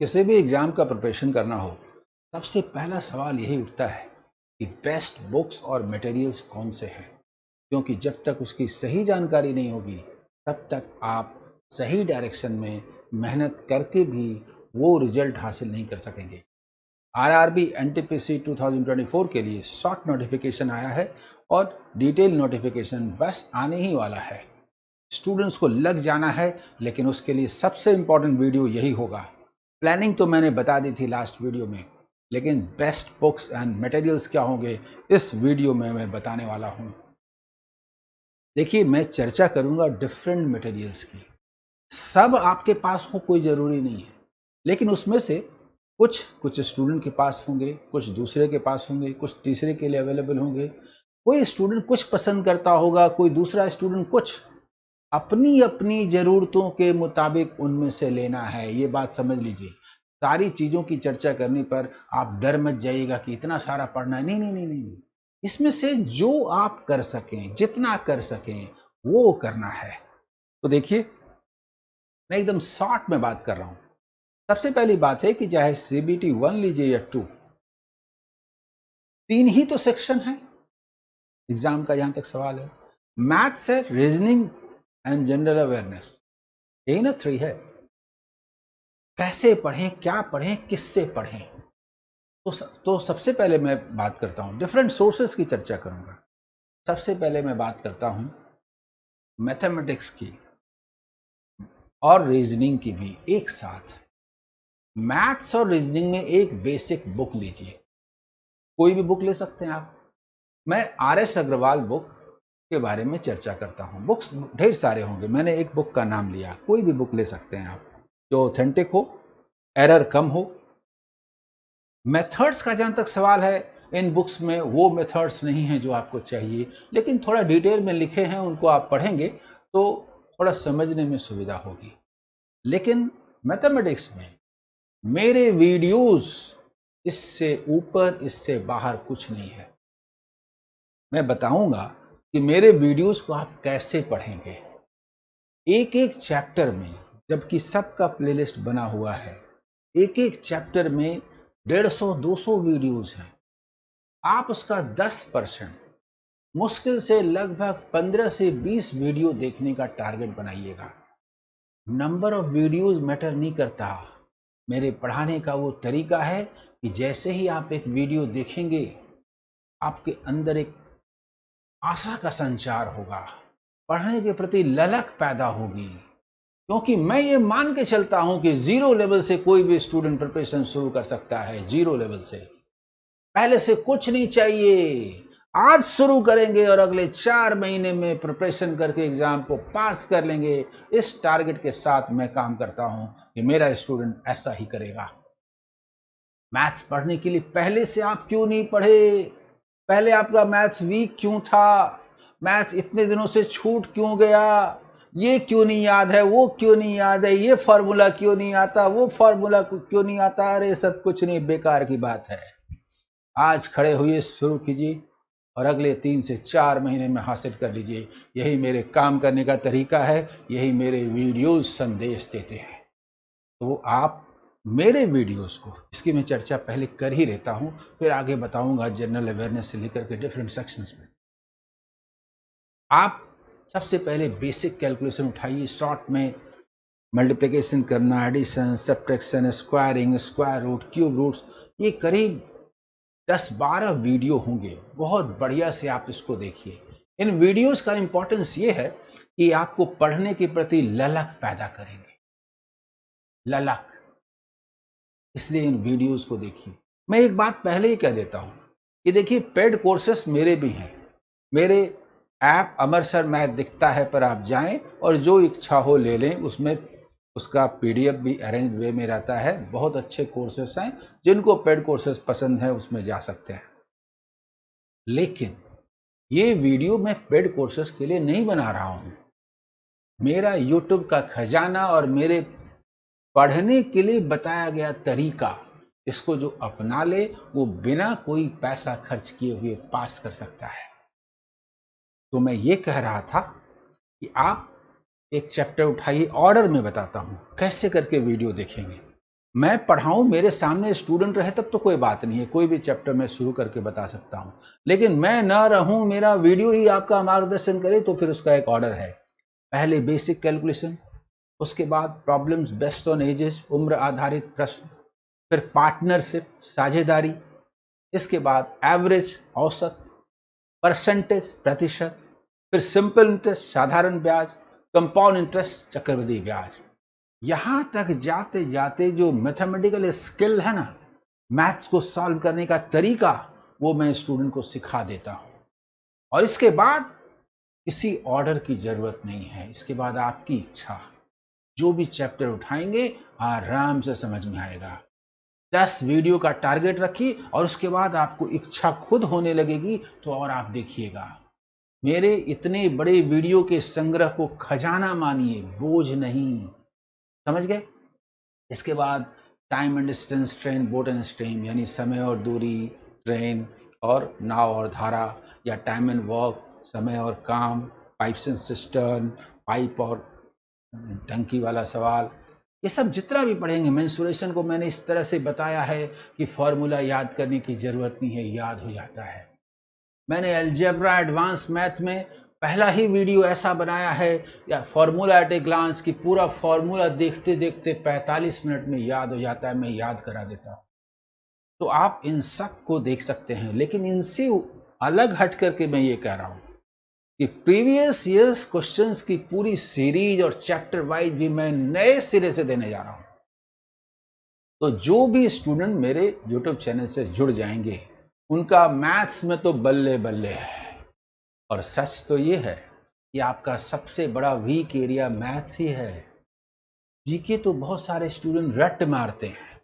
किसी भी एग्जाम का प्रिपरेशन करना हो, सबसे पहला सवाल यही उठता है कि बेस्ट बुक्स और मटेरियल्स कौन से हैं। क्योंकि जब तक उसकी सही जानकारी नहीं होगी, तब तक आप सही डायरेक्शन में मेहनत करके भी वो रिजल्ट हासिल नहीं कर सकेंगे। आरआरबी एनटीपीसी 2024 के लिए शॉर्ट नोटिफिकेशन आया है और डिटेल नोटिफिकेशन बस आने ही वाला है। स्टूडेंट्स को लग जाना है, लेकिन उसके लिए सबसे इंपॉर्टेंट वीडियो यही होगा। प्लानिंग तो मैंने बता दी थी लास्ट वीडियो में, लेकिन बेस्ट बुक्स एंड मटेरियल्स क्या होंगे इस वीडियो में मैं बताने वाला हूं। देखिए, मैं चर्चा करूंगा डिफरेंट मटेरियल्स की। सब आपके पास हो कोई ज़रूरी नहीं है, लेकिन उसमें से कुछ स्टूडेंट के पास होंगे, कुछ दूसरे के पास होंगे, कुछ तीसरे के लिए अवेलेबल होंगे। कोई स्टूडेंट कुछ पसंद करता होगा, कोई दूसरा स्टूडेंट कुछ। अपनी अपनी ज़रूरतों के मुताबिक उनमें से लेना है, ये बात समझ लीजिए। सारी चीज़ों की चर्चा करने पर आप डर मत जाइएगा कि इतना सारा पढ़ना है। नहीं नहीं नहीं नहीं, इसमें से जो आप कर सकें, जितना कर सकें वो करना है। तो देखिए, मैं एकदम शॉर्ट में बात कर रहा हूं। सबसे पहली बात है कि चाहे सीबीटी 1 लीजिए या 2, 3 ही तो सेक्शन है एग्जाम का जहां तक सवाल है। मैथ्स है, रीजनिंग एंड जनरल अवेयरनेस, यही ना 3 है। कैसे पढ़ें, क्या पढ़ें, किससे पढ़ें? तो सबसे पहले मैं बात करता हूं, डिफरेंट सोर्सेस की चर्चा करूंगा। सबसे पहले मैं बात करता हूं मैथमेटिक्स की और रीजनिंग की भी एक साथ। मैथ्स और रीजनिंग में एक बेसिक बुक लीजिए, कोई भी बुक ले सकते हैं आप। मैं आर.एस. अग्रवाल बुक के बारे में चर्चा करता हूँ। बुक्स ढेर सारे होंगे, मैंने एक बुक का नाम लिया, कोई भी बुक ले सकते हैं आप, जो ऑथेंटिक हो, एरर कम हो। मेथड्स का जहाँ तक सवाल है, इन बुक्स में वो मेथड्स नहीं हैं जो आपको चाहिए, लेकिन थोड़ा डिटेल में लिखे हैं, उनको आप पढ़ेंगे तो थोड़ा समझने में सुविधा होगी। लेकिन मैथमेटिक्स में मेरे वीडियोस इससे ऊपर, इससे बाहर कुछ नहीं है। मैं बताऊंगा कि मेरे वीडियोस को आप कैसे पढ़ेंगे, एक एक चैप्टर में, जबकि सबका प्लेलिस्ट बना हुआ है। एक एक चैप्टर में 150-200 वीडियोस हैं। आप उसका 10%, मुश्किल से लगभग 15 से 20 वीडियो देखने का टारगेट बनाइएगा। नंबर ऑफ वीडियोस मैटर नहीं करता। मेरे पढ़ाने का वो तरीका है कि जैसे ही आप एक वीडियो देखेंगे, आपके अंदर एक आशा का संचार होगा, पढ़ने के प्रति ललक पैदा होगी। क्योंकि मैं ये मान के चलता हूं कि जीरो लेवल से कोई भी स्टूडेंट प्रिपरेशन शुरू कर सकता है। जीरो लेवल से, पहले से कुछ नहीं चाहिए। आज शुरू करेंगे और अगले 4 महीने में प्रिपरेशन करके एग्जाम को पास कर लेंगे। इस टारगेट के साथ मैं काम करता हूं कि मेरा स्टूडेंट ऐसा ही करेगा। मैथ्स पढ़ने के लिए पहले से आप क्यों नहीं पढ़े? पहले आपका मैथ्स वीक क्यों था? मैथ्स इतने दिनों से छूट क्यों गया? ये क्यों नहीं याद है, वो क्यों नहीं याद है, ये फॉर्मूला क्यों नहीं आता, वो फॉर्मूला क्यों नहीं आता? अरे सब कुछ नहीं, बेकार की बात है। आज खड़े हुए शुरू कीजिए और अगले 3 से 4 महीने में हासिल कर लीजिए। यही मेरे काम करने का तरीका है, यही मेरे वीडियोस संदेश देते हैं। तो आप मेरे वीडियोस को, इसकी मैं चर्चा पहले कर ही रहता हूं, फिर आगे बताऊंगा जनरल अवेयरनेस से लेकर के डिफरेंट सेक्शंस में। आप सबसे पहले बेसिक कैलकुलेशन उठाइए। शॉर्ट में मल्टीप्लिकेशन करना, addition, subtraction, squaring, square root, cube roots, ये करीब 10-12 वीडियो होंगे। बहुत बढ़िया से आप इसको देखिए। इन वीडियोस का इंपॉर्टेंस ये है कि आपको पढ़ने के प्रति ललक पैदा करेंगे। ललक, इसलिए इन वीडियोस को देखिए। मैं एक बात पहले ही कह देता हूं कि देखिए, पेड कोर्सेस मेरे भी हैं। मेरे ऐप अमर सर मैथ दिखता है पर आप जाएं और जो इच्छा हो ले लें। उसमें उसका पीडीएफ भी अरेंज वे में रहता है। बहुत अच्छे कोर्सेस हैं, जिनको पेड कोर्सेस पसंद है उसमें जा सकते हैं। लेकिन ये वीडियो मैं पेड कोर्सेस के लिए नहीं बना रहा हूं। मेरा यूट्यूब का खजाना और मेरे पढ़ने के लिए बताया गया तरीका, इसको जो अपना ले वो बिना कोई पैसा खर्च किए हुए पास कर सकता है। तो मैं ये कह रहा था कि आप एक चैप्टर उठाइए, ऑर्डर में बताता हूं कैसे करके वीडियो देखेंगे। मैं पढ़ाऊँ, मेरे सामने स्टूडेंट रहे तब तो कोई बात नहीं है, कोई भी चैप्टर मैं शुरू करके बता सकता हूँ। लेकिन मैं ना रहूँ, मेरा वीडियो ही आपका मार्गदर्शन करे, तो फिर उसका एक ऑर्डर है। पहले बेसिक कैलकुलेशन, उसके बाद प्रॉब्लम्स बेस्ड ऑन एजेस, उम्र आधारित प्रश्न, फिर पार्टनरशिप साझेदारी, इसके बाद एवरेज औसत, परसेंटेज प्रतिशत, फिर सिंपल इंटरेस्ट साधारण ब्याज, कंपाउंड इंटरेस्ट चक्रवृद्धि ब्याज। यहां तक जाते जाते जो मैथमेटिकल स्किल है ना, मैथ्स को सॉल्व करने का तरीका, वो मैं स्टूडेंट को सिखा देता हूं। और इसके बाद किसी ऑर्डर की जरूरत नहीं है। इसके बाद आपकी इच्छा, जो भी चैप्टर उठाएंगे आराम से समझ में आएगा। 10 वीडियो का टारगेट रखिए और उसके बाद आपको इच्छा खुद होने लगेगी, तो और आप देखिएगा। मेरे इतने बड़े वीडियो के संग्रह को खजाना मानिए, बोझ नहीं। समझ गए? इसके बाद time and distance, train, boat and stream, यानी समय और दूरी, ट्रेन और नाव और धारा, या टाइम एंड वर्क, समय और काम, पाइप्स एंड सिस्टर्न, पाइप और टंकी वाला सवाल, ये सब जितना भी पढ़ेंगे। मेंसुरेशन को मैंने इस तरह से बताया है कि फॉर्मूला याद करने की जरूरत नहीं है, याद हो जाता है। मैंने अलजेब्रा एडवांस मैथ में पहला ही वीडियो ऐसा बनाया है, या फॉर्मूला एट ए ग्लांस, की पूरा फॉर्मूला देखते देखते 45 मिनट में याद हो जाता है, मैं याद करा देता हूँ। तो आप इन सब को देख सकते हैं, लेकिन इनसे अलग हट करके मैं ये कह रहा हूँ कि प्रीवियस ईयर्स क्वेश्चंस की पूरी सीरीज और चैप्टर वाइज भी मैं नए सिरे से देने जा रहा हूँ। तो जो भी स्टूडेंट मेरे YouTube चैनल से जुड़ जाएंगे, उनका मैथ्स में तो बल्ले बल्ले है। और सच तो ये है कि आपका सबसे बड़ा वीक एरिया मैथ्स ही है। जीके तो बहुत सारे स्टूडेंट रट मारते हैं।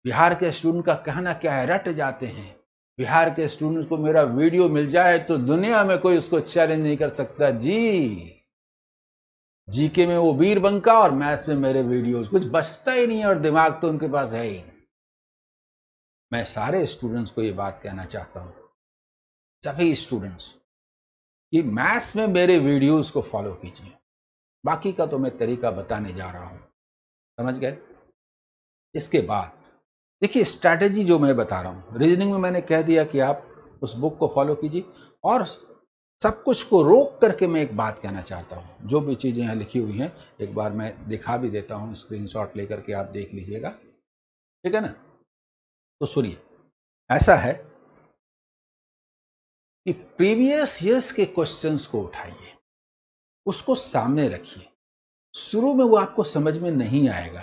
बिहार के स्टूडेंट का कहना क्या है, रट जाते हैं। बिहार के स्टूडेंट को मेरा वीडियो मिल जाए तो दुनिया में कोई उसको चैलेंज नहीं कर सकता जी। जीके में वो वीर बंका और मैथ्स में मेरे वीडियोस, कुछ बचता ही नहीं है, और दिमाग तो उनके पास है ही। मैं सारे स्टूडेंट्स को ये बात कहना चाहता हूं, सभी स्टूडेंट्स, कि मैथ्स में मेरे वीडियोस को फॉलो कीजिए। बाकी का तो मैं तरीका बताने जा रहा हूं, समझ गए? इसके बाद देखिए स्ट्रैटेजी जो मैं बता रहा हूं, रीजनिंग में मैंने कह दिया कि आप उस बुक को फॉलो कीजिए। और सब कुछ को रोक करके मैं एक बात कहना चाहता हूं, जो भी चीजें यहाँ लिखी हुई हैं एक बार मैं दिखा भी देता हूं, स्क्रीनशॉट लेकर के आप देख लीजिएगा, ठीक है ना? तो सुनिए, ऐसा है कि प्रीवियस ईयर्स के क्वेश्चंस को उठाइए, उसको सामने रखिए। शुरू में वो आपको समझ में नहीं आएगा,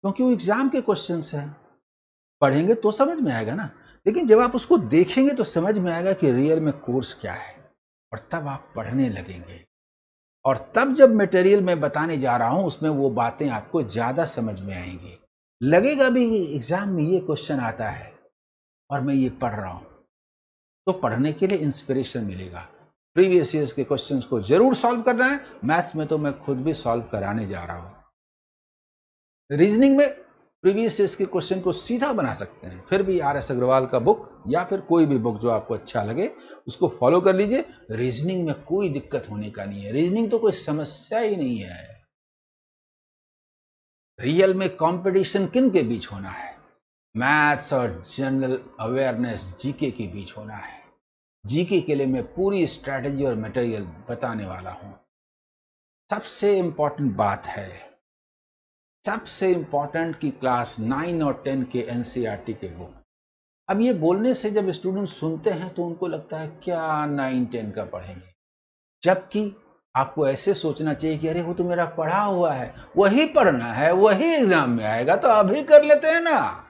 क्योंकि वो एग्जाम के क्वेश्चंस हैं। पढ़ेंगे तो समझ में आएगा ना, लेकिन जब आप उसको देखेंगे तो समझ में आएगा कि रियल में कोर्स क्या है, और तब आप पढ़ने लगेंगे। और तब जब मटेरियल मैं बताने जा रहा हूं, उसमें वो बातें आपको ज्यादा समझ में आएंगी। लगेगा भी एग्जाम में ये क्वेश्चन आता है और मैं ये पढ़ रहा हूं, तो पढ़ने के लिए इंस्पिरेशन मिलेगा। प्रीवियस ईयर्स के क्वेश्चंस को जरूर सॉल्व करना है। मैथ्स में तो मैं खुद भी सॉल्व कराने जा रहा हूं। रीजनिंग में प्रीवियस ईयर्स के क्वेश्चन को सीधा बना सकते हैं, फिर भी RS अग्रवाल का बुक या फिर कोई भी बुक जो आपको अच्छा लगे उसको फॉलो कर लीजिए। रीजनिंग में कोई दिक्कत होने का नहीं है, रीजनिंग तो कोई समस्या ही नहीं है। रियल में कंपटीशन किन के बीच होना है? मैथ्स और जनरल अवेयरनेस जीके के बीच होना है। जीके के लिए मैं पूरी स्ट्रैटेजी और मटेरियल बताने वाला हूं। सबसे इंपॉर्टेंट बात है, सबसे इंपॉर्टेंट की क्लास 9 और 10 के एनसीईआरटी के बुक। अब ये बोलने से जब स्टूडेंट सुनते हैं तो उनको लगता है क्या 9-10 का पढ़ेंगे, जबकि आपको ऐसे सोचना चाहिए कि अरे वो तो मेरा पढ़ा हुआ है, वही पढ़ना है, वही एग्जाम में आएगा, तो अभी कर लेते हैं ना।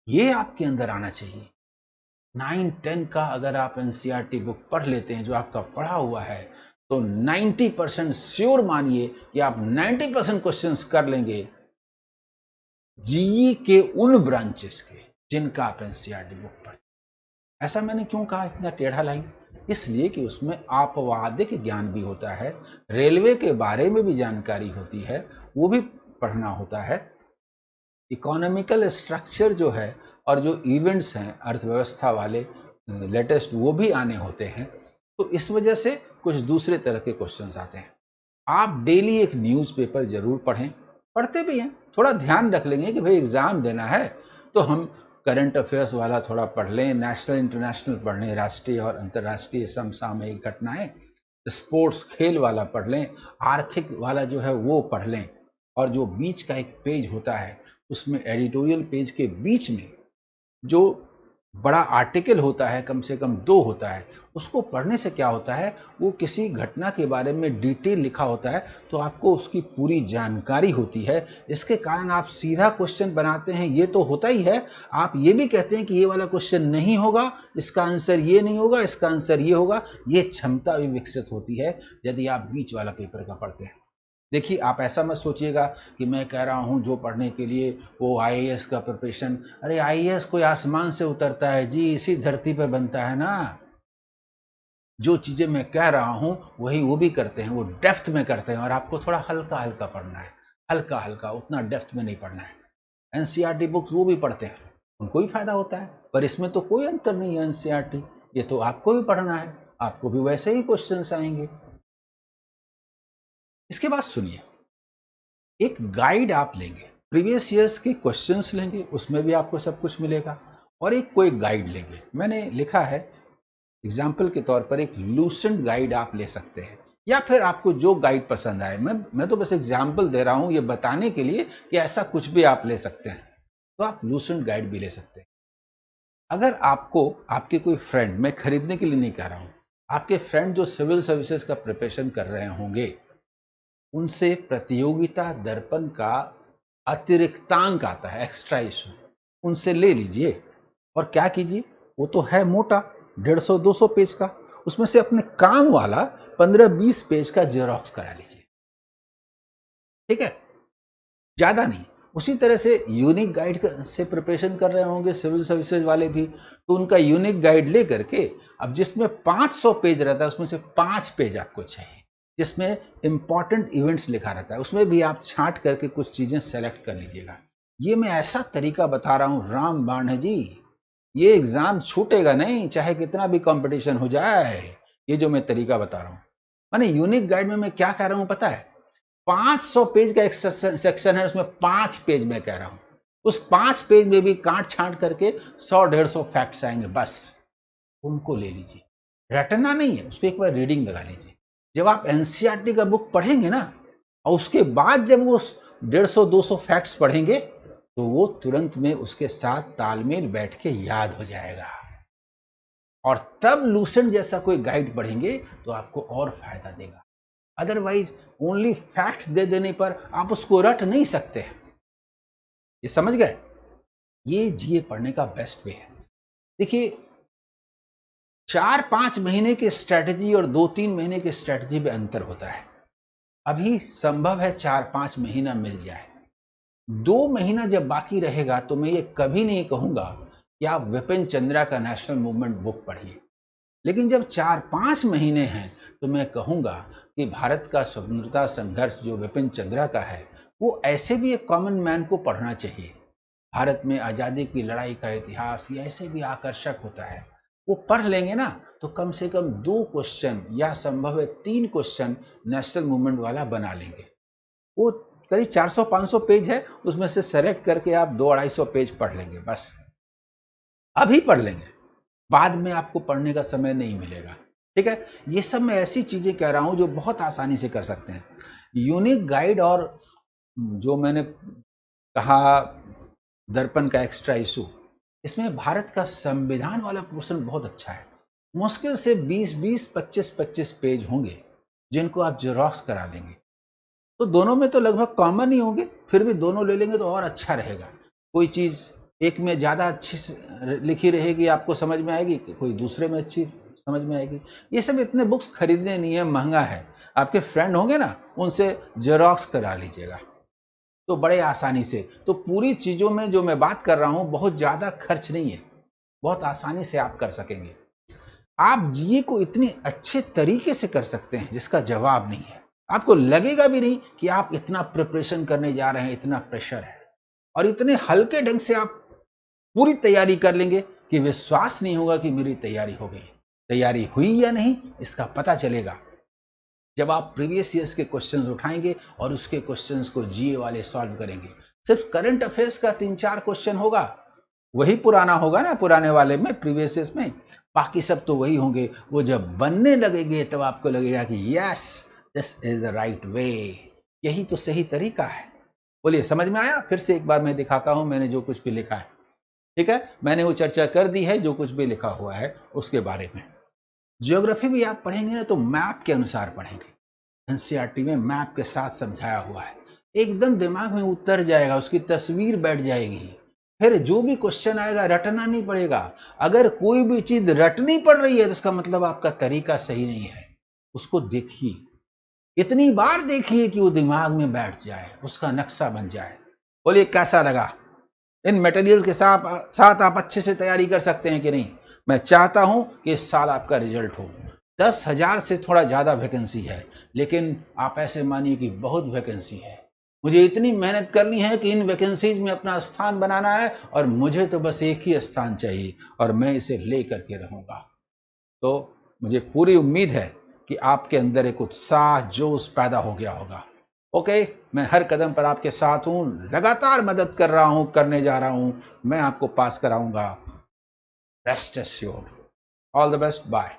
ये आपके अंदर आना चाहिए। 9-10 का अगर आप एनसीईआरटी बुक पढ़ लेते हैं जो आपका पढ़ा हुआ है, तो 90% श्योर मानिए कि आप 90% क्वेश्चंस कर लेंगे जीई के उन ब्रांचेस के जिनका आप एनसीईआरटी बुक पढ़ते। ऐसा मैंने क्यों कहा इतना टेढ़ा लाइन? इसलिए कि उसमें आपवादिक ज्ञान भी होता है, रेलवे के बारे में भी जानकारी होती है, वो भी पढ़ना होता है। इकोनॉमिकल स्ट्रक्चर जो है और जो इवेंट्स हैं अर्थव्यवस्था वाले लेटेस्ट, वो भी आने होते हैं। तो इस वजह से कुछ दूसरे तरह के क्वेश्चंस आते हैं। आप डेली एक न्यूज़पेपर जरूर पढ़ें, पढ़ते भी हैं, थोड़ा ध्यान रख लेंगे कि भाई एग्ज़ाम देना है तो हम करंट अफेयर्स वाला थोड़ा पढ़ लें, नेशनल इंटरनेशनल पढ़ लें, राष्ट्रीय और अंतर्राष्ट्रीय समसामयिक घटनाएं, स्पोर्ट्स खेल वाला पढ़ लें, आर्थिक वाला जो है वो पढ़ लें, और जो बीच का एक पेज होता है उसमें एडिटोरियल पेज के बीच में जो बड़ा आर्टिकल होता है, कम से कम 2 होता है, उसको पढ़ने से क्या होता है, वो किसी घटना के बारे में डिटेल लिखा होता है तो आपको उसकी पूरी जानकारी होती है। इसके कारण आप सीधा क्वेश्चन बनाते हैं, ये तो होता ही है, आप ये भी कहते हैं कि ये वाला क्वेश्चन नहीं होगा, इसका आंसर ये नहीं होगा, इसका आंसर ये होगा। ये क्षमता भी विकसित होती है यदि आप बीच वाला पेपर का पढ़ते हैं। देखिए, आप ऐसा मत सोचिएगा कि मैं कह रहा हूँ जो पढ़ने के लिए वो आईएएस का प्रिपरेशन, अरे आईएएस कोई आसमान से उतरता है जी, इसी धरती पर बनता है ना। जो चीज़ें मैं कह रहा हूँ वही वो भी करते हैं, वो डेप्थ में करते हैं, और आपको थोड़ा हल्का हल्का पढ़ना है, हल्का हल्का, उतना डेप्थ में नहीं पढ़ना है। एनसीईआरटी बुक्स वो भी पढ़ते हैं, उनको भी फायदा होता है, पर इसमें तो कोई अंतर नहीं है। एनसीईआरटी ये तो आपको भी पढ़ना है, आपको भी वैसे ही क्वेश्चंस आएंगे। इसके बाद सुनिए, एक गाइड आप लेंगे, प्रीवियस ईयर्स के क्वेश्चंस लेंगे, उसमें भी आपको सब कुछ मिलेगा, और एक कोई गाइड लेंगे। मैंने लिखा है एग्जाम्पल के तौर पर एक लूसेंट गाइड आप ले सकते हैं, या फिर आपको जो गाइड पसंद आए। मैं तो बस एग्जाम्पल दे रहा हूं ये बताने के लिए कि ऐसा कुछ भी आप ले सकते हैं, तो आप लूसेंट गाइड भी ले सकते हैं। अगर आपको आपके कोई फ्रेंड, मैं खरीदने के लिए नहीं कह रहा हूं, आपके फ्रेंड जो सिविल सर्विसेज का प्रिपरेशन कर रहे होंगे, उनसे प्रतियोगिता दर्पण का अतिरिक्तांक आता है, एक्स्ट्रा इशू, उनसे ले लीजिए और क्या कीजिए, वो तो है मोटा 150-200 पेज का, उसमें से अपने काम वाला 15-20 पेज का जेरोक्स करा लीजिए, ठीक है, ज्यादा नहीं। उसी तरह से यूनिक गाइड से प्रिपरेशन कर रहे होंगे सिविल सर्विसेज वाले भी, तो उनका यूनिक गाइड ले करके, अब जिसमें 500 पेज रहता है उसमें से 5 पेज आपको चाहिए, जिसमें इंपॉर्टेंट इवेंट्स लिखा रहता है, उसमें भी आप छांट करके कुछ चीजें सेलेक्ट कर लीजिएगा। ये मैं ऐसा तरीका बता रहा हूं, रामबाण है जी, ये एग्जाम छूटेगा नहीं चाहे कितना भी कंपटीशन हो जाए। ये जो मैं तरीका बता रहा हूं, माने यूनिक गाइड में मैं क्या कह रहा हूं पता है, 500 पेज का एक सेक्शन है, उसमें 5 पेज मैं कह रहा हूं, उस 5 पेज में भी काट छांट करके 100-150 फैक्ट्स आएंगे, बस उनको ले लीजिए। रटना नहीं है, उसको एक बार रीडिंग लगा लीजिए। जब आप एनसीईआरटी का बुक पढ़ेंगे ना, और उसके बाद जब वो 150-200 फैक्ट्स पढ़ेंगे, तो वो तुरंत में उसके साथ तालमेल बैठ के याद हो जाएगा, और तब लूसेंट जैसा कोई गाइड पढ़ेंगे तो आपको और फायदा देगा। अदरवाइज ओनली फैक्ट्स दे देने पर आप उसको रट नहीं सकते। ये समझ गए? ये जीए पढ़ने का बेस्ट वे है। देखिए, 4-5 महीने के स्ट्रेटजी और 2-3 महीने के स्ट्रेटजी में अंतर होता है। अभी संभव है 4-5 महीना मिल जाए, 2 महीना जब बाकी रहेगा तो मैं ये कभी नहीं कहूंगा कि आप विपिन चंद्रा का नेशनल मूवमेंट बुक पढ़िए, लेकिन जब 4-5 महीने हैं तो मैं कहूंगा कि भारत का स्वतंत्रता संघर्ष जो विपिन चंद्रा का है, वो ऐसे भी एक कॉमन मैन को पढ़ना चाहिए। भारत में आज़ादी की लड़ाई का इतिहास ये ऐसे भी आकर्षक होता है, वो पढ़ लेंगे ना तो कम से कम 2 क्वेश्चन या संभव है 3 क्वेश्चन नेशनल मूवमेंट वाला बना लेंगे। वो करीब 400-500 पेज है, उसमें से सेलेक्ट करके आप 200-250 पेज पढ़ लेंगे, बस अभी पढ़ लेंगे, बाद में आपको पढ़ने का समय नहीं मिलेगा, ठीक है। ये सब मैं ऐसी चीजें कह रहा हूं जो बहुत आसानी से कर सकते हैं। यूनिक गाइड और जो मैंने कहा दर्पण का एक्स्ट्रा इशू, इसमें भारत का संविधान वाला पोर्शन बहुत अच्छा है। मुश्किल से 20-20, 25-25 पेज होंगे जिनको आप जेरोक्स करा लेंगे, तो दोनों में तो लगभग कॉमन ही होंगे, फिर भी दोनों ले लेंगे तो और अच्छा रहेगा। कोई चीज़ एक में ज़्यादा अच्छी लिखी रहेगी, आपको समझ में आएगी, कोई दूसरे में अच्छी समझ में आएगी। ये सब इतने बुक्स खरीदने नहीं है, महंगा है। आपके फ्रेंड होंगे ना, उनसे जेरोक्स करा लीजिएगा तो बड़े आसानी से। तो पूरी चीज़ों में जो मैं बात कर रहा हूँ बहुत ज़्यादा खर्च नहीं है, बहुत आसानी से आप कर सकेंगे। आप जीए को इतने अच्छे तरीके से कर सकते हैं जिसका जवाब नहीं है। आपको लगेगा भी नहीं कि आप इतना प्रिपरेशन करने जा रहे हैं, इतना प्रेशर है, और इतने हल्के ढंग से आप पूरी तैयारी कर लेंगे कि विश्वास नहीं होगा कि मेरी तैयारी हो गई। तैयारी हुई या नहीं इसका पता चलेगा जब आप प्रीवियस ईयर्स के क्वेश्चंस उठाएंगे और उसके क्वेश्चंस को जीए वाले सॉल्व करेंगे। सिर्फ करंट अफेयर्स का 3-4 क्वेश्चन होगा, वही पुराना होगा ना, पुराने वाले में, प्रीवियस ईयर्स में, बाकी सब तो वही होंगे। वो जब बनने लगेंगे तब आपको लगेगा कि yes, this is the right way, यही तो सही तरीका है। बोलिए, समझ में आया? फिर से एक बार मैं दिखाता हूं मैंने जो कुछ भी लिखा है। ठीक है, मैंने वो चर्चा कर दी है जो कुछ भी लिखा हुआ है उसके बारे में। ज्योग्राफी भी आप पढ़ेंगे ना तो मैप के अनुसार पढ़ेंगे। एनसीईआरटी में मैप के साथ समझाया हुआ है, एकदम दिमाग में उतर जाएगा, उसकी तस्वीर बैठ जाएगी। फिर जो भी क्वेश्चन आएगा रटना नहीं पड़ेगा। अगर कोई भी चीज रटनी पड़ रही है तो उसका मतलब आपका तरीका सही नहीं है। उसको देखिए, इतनी बार देखिए कि वो दिमाग में बैठ जाए, उसका नक्शा बन जाए। बोलिए, कैसा लगा? इन मटेरियल्स के साथ आप अच्छे से तैयारी कर सकते हैं कि नहीं? मैं चाहता हूं कि इस साल आपका रिजल्ट हो। 10,000 से थोड़ा ज़्यादा वैकेंसी है, लेकिन आप ऐसे मानिए कि बहुत वैकेंसी है। मुझे इतनी मेहनत करनी है कि इन वैकेंसीज में अपना स्थान बनाना है, और मुझे तो बस एक ही स्थान चाहिए और मैं इसे ले करके रहूँगा। तो मुझे पूरी उम्मीद है कि आपके अंदर एक उत्साह, जोश पैदा हो गया होगा। ओके, मैं हर कदम पर आपके साथ हूँ, लगातार मदद कर रहा हूँ, करने जा रहा हूँ, मैं आपको पास कराऊंगा। Rest assured. All the best, bye.